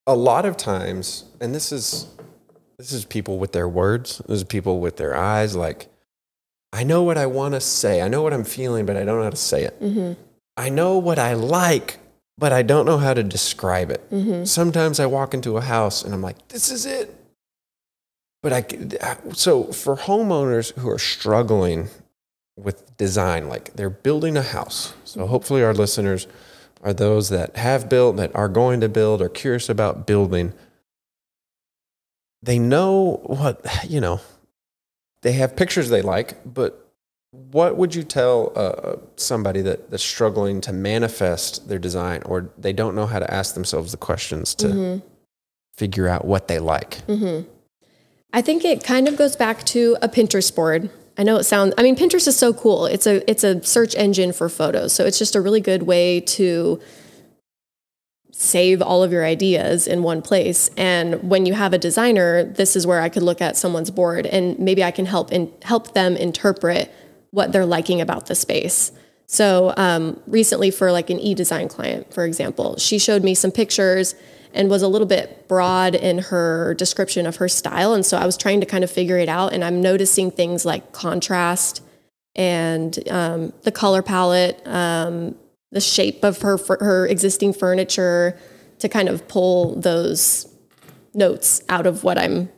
a lot of times, and this is people with their words, this is people with their eyes, like, I know what I want to say. I know what I'm feeling, but I don't know how to say it. Mm-hmm. I know what I like, but I don't know how to describe it. Mm-hmm. Sometimes I walk into a house and I'm like, this is it. But so for homeowners who are struggling with design, like they're building a house. So hopefully our listeners are those that have built, that are going to build, or curious about building. They know what, they have pictures they like, but what would you tell somebody that's struggling to manifest their design, or they don't know how to ask themselves the questions to figure out what they like? Mm-hmm. I think it kind of goes back to a Pinterest board. Pinterest is so cool. It's a search engine for photos. So it's just a really good way to save all of your ideas in one place. And when you have a designer, this is where I could look at someone's board and maybe I can help them interpret what they're liking about the space. So recently for like an e-design client, for example, she showed me some pictures and was a little bit broad in her description of her style. And so I was trying to kind of figure it out. And I'm noticing things like contrast and the color palette, the shape of her existing furniture, to kind of pull those notes out of what I'm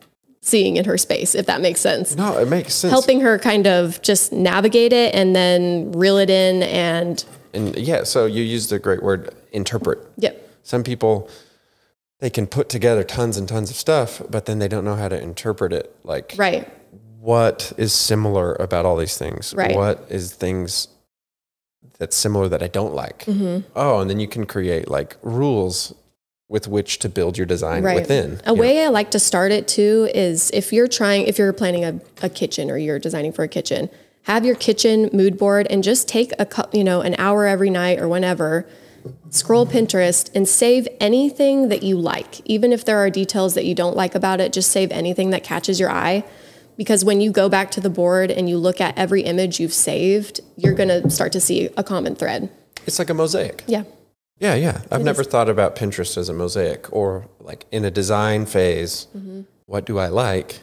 seeing in her space, if that makes sense. No, it makes sense. Helping her kind of just navigate it and then reel it in and yeah, so you used the great word, interpret. Yep. Some people, they can put together tons and tons of stuff, but then they don't know how to interpret it. Like, right. What is similar about all these things? Right. What is things that's similar that I don't like? Mm-hmm. Oh, and then you can create like rules with which to build your design within. A way I like to start it too is if you're planning a kitchen or you're designing for a kitchen, have your kitchen mood board and just take an hour every night or whenever, scroll Pinterest and save anything that you like. Even if there are details that you don't like about it, just save anything that catches your eye. Because when you go back to the board and you look at every image you've saved, you're going to start to see a common thread. It's like a mosaic. Yeah. Yeah. I've never thought about Pinterest as a mosaic, or like in a design phase, what do I like?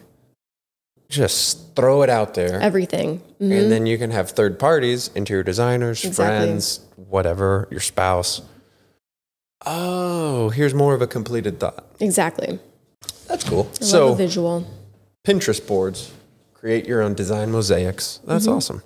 Just throw it out there. Everything. Mm-hmm. And then you can have third parties, interior designers, friends, whatever, your spouse. Oh, here's more of a completed thought. Exactly. That's cool. I love a visual. Pinterest boards, create your own design mosaics. That's awesome.